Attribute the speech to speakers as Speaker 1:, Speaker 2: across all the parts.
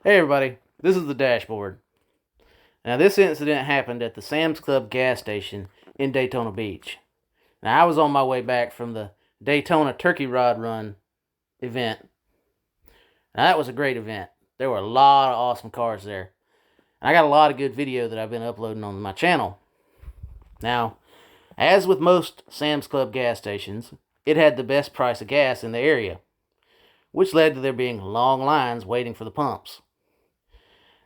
Speaker 1: Hey everybody, this is the dashboard. Now this incident happened at the Sam's Club gas station in Daytona Beach. Now I was on my way back from the Daytona Turkey Rod Run event. Now that was a great event. There were a lot of awesome cars there. And I got a lot of good video that I've been uploading on my channel. Now, as with most Sam's Club gas stations, it had the best price of gas in the area, which led to there being long lines waiting for the pumps.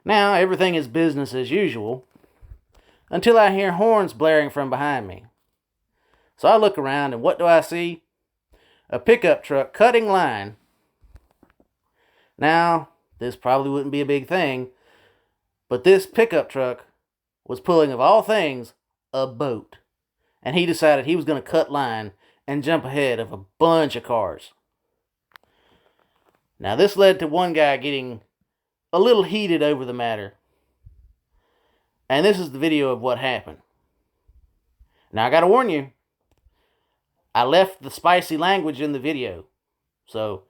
Speaker 1: Now, everything is business as usual until I hear horns blaring from behind me. So I look around and what do I see? A pickup truck cutting line. Now, this probably wouldn't be a big thing, but this pickup truck was pulling, of all things, a boat. And he decided he was going to cut line and jump ahead of a bunch of cars. Now, this led to one guy getting a little heated over the matter. And this is the video of what happened. Now, I gotta warn you, I left the spicy language in the video. So,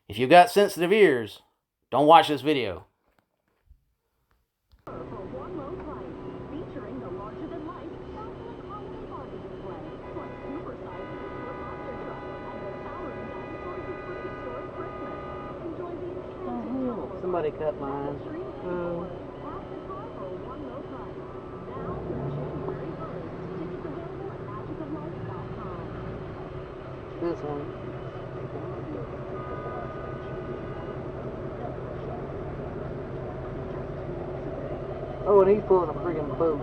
Speaker 1: if you've got sensitive ears, don't watch this video. Somebody cut lines. This one. Oh, and he's pulling a friggin' boat.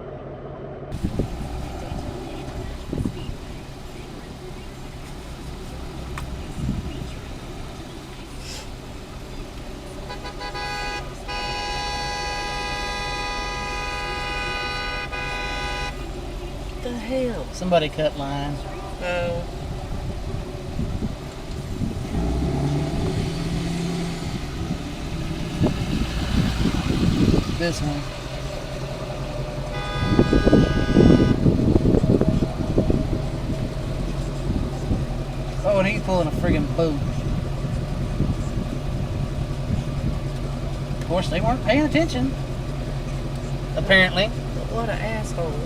Speaker 2: What the hell?
Speaker 1: Somebody cut lines.
Speaker 2: Oh.
Speaker 1: This one. Oh, and he's pulling a friggin' boat. Of course, they weren't paying attention. Apparently.
Speaker 2: What an asshole.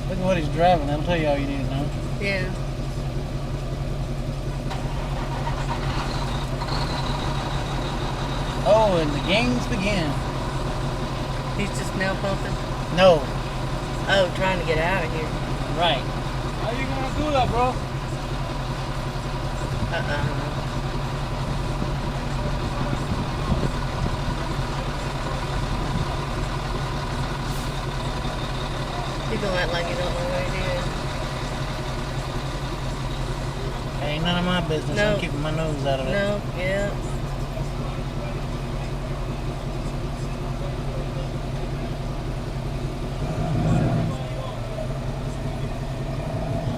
Speaker 1: Look at what he's driving. That'll tell you all you need to know.
Speaker 2: Yeah.
Speaker 1: Oh, and the games begin.
Speaker 2: He's just now pumping?
Speaker 1: No.
Speaker 2: Oh, trying to get out of here.
Speaker 1: Right.
Speaker 3: How you gonna do that, bro?
Speaker 2: You gonna act like you don't know what it is.
Speaker 1: Ain't none of my business.
Speaker 2: No.
Speaker 1: I'm keeping my nose out of it.
Speaker 2: No, yeah.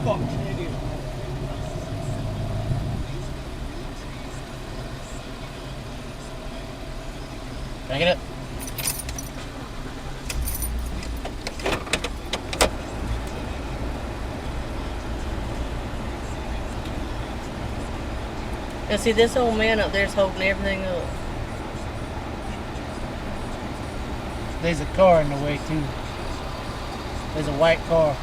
Speaker 3: Fuck, idiot.
Speaker 1: Can I get it?
Speaker 2: Now see, this old man up there is holding everything up.
Speaker 1: There's a car in the way, too. There's a white car.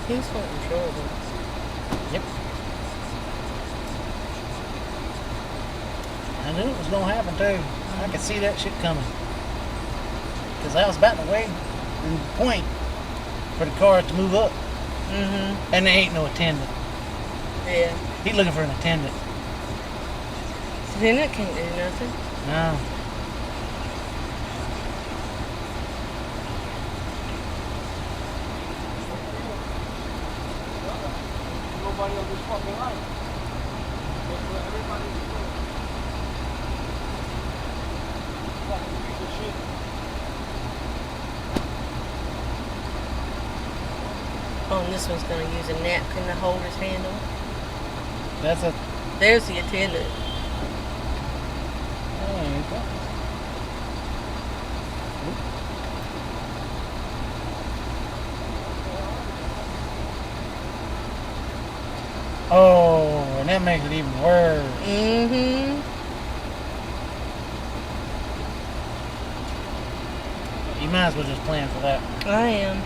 Speaker 2: He's wanting trouble.
Speaker 1: Yep. I knew it was going to happen, too. I could see that shit coming. Because I was about to wait and point for the car to move up.
Speaker 2: Mm-hmm.
Speaker 1: And there ain't no attendant.
Speaker 2: Yeah.
Speaker 1: He's looking for an attendant.
Speaker 2: So then it can't do nothing.
Speaker 1: No.
Speaker 3: Nobody on this fucking line. That's what everybody's doing. Fucking piece of shit.
Speaker 2: Oh, and this one's gonna use a napkin to hold his handle.
Speaker 1: That's a...
Speaker 2: There's the attendant.
Speaker 1: There you go. Oh, and that makes it even worse.
Speaker 2: Mm-hmm.
Speaker 1: You might as well just plan for that.
Speaker 2: I am.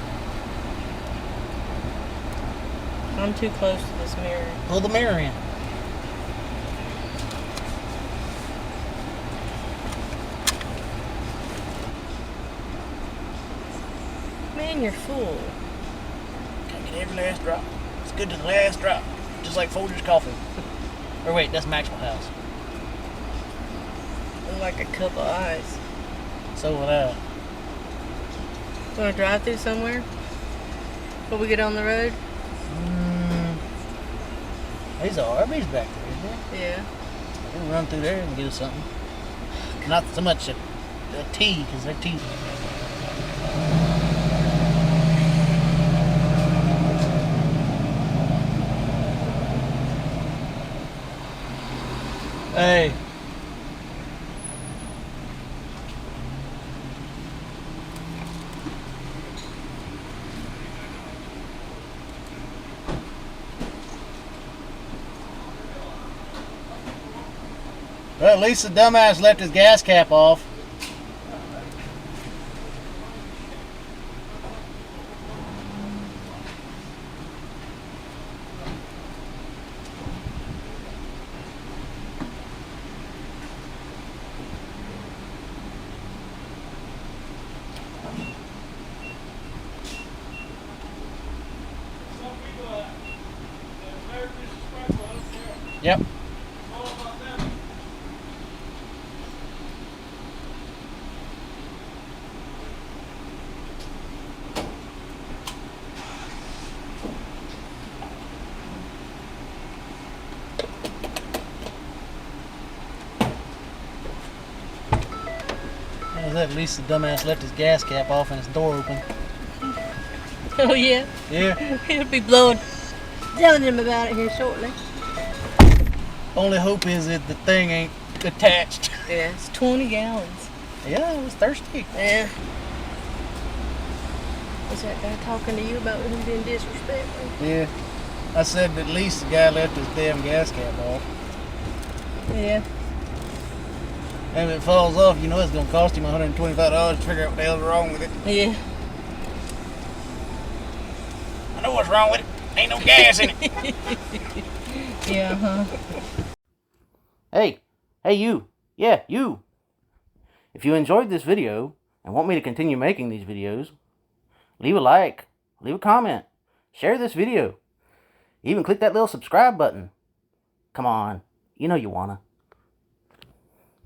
Speaker 2: I'm too close to this mirror.
Speaker 1: Pull the mirror in.
Speaker 2: Man, you're full.
Speaker 1: Gotta get every last drop. It's good to the last drop. Just like Folger's coffee. Or wait, that's Maxwell House.
Speaker 2: I'm like a cup of ice.
Speaker 1: So would I.
Speaker 2: Want to drive through somewhere? Before we get on the road?
Speaker 1: There's a Arby's back there, isn't there?
Speaker 2: Yeah.
Speaker 1: We'll run through there and get us something. Not so much a tea, because their tea. Hey. Well, at least the dumbass left his gas cap off.
Speaker 3: Some people they're very disrespectful. I don't care.
Speaker 1: Yep.
Speaker 3: It's all about them.
Speaker 1: At least the dumbass left his gas cap off and his door open.
Speaker 2: Oh, yeah?
Speaker 1: Yeah.
Speaker 2: He'll be telling him about it here shortly.
Speaker 1: Only hope is that the thing ain't attached.
Speaker 2: Yeah, it's 20 gallons.
Speaker 1: Yeah, I was thirsty.
Speaker 2: Yeah. Was that guy talking to you about him being disrespectful?
Speaker 1: Yeah. I said at least the guy left his damn gas cap off.
Speaker 2: Yeah.
Speaker 1: And if it falls off, you know it's gonna cost him $125 to figure out what the hell's wrong with it.
Speaker 2: Yeah.
Speaker 1: I know what's wrong with it. Ain't no gas in it.
Speaker 2: Yeah, huh?
Speaker 1: Hey you. Yeah, you. If you enjoyed this video and want me to continue making these videos, leave a like, leave a comment, share this video. Even click that little subscribe button. Come on, you know you wanna.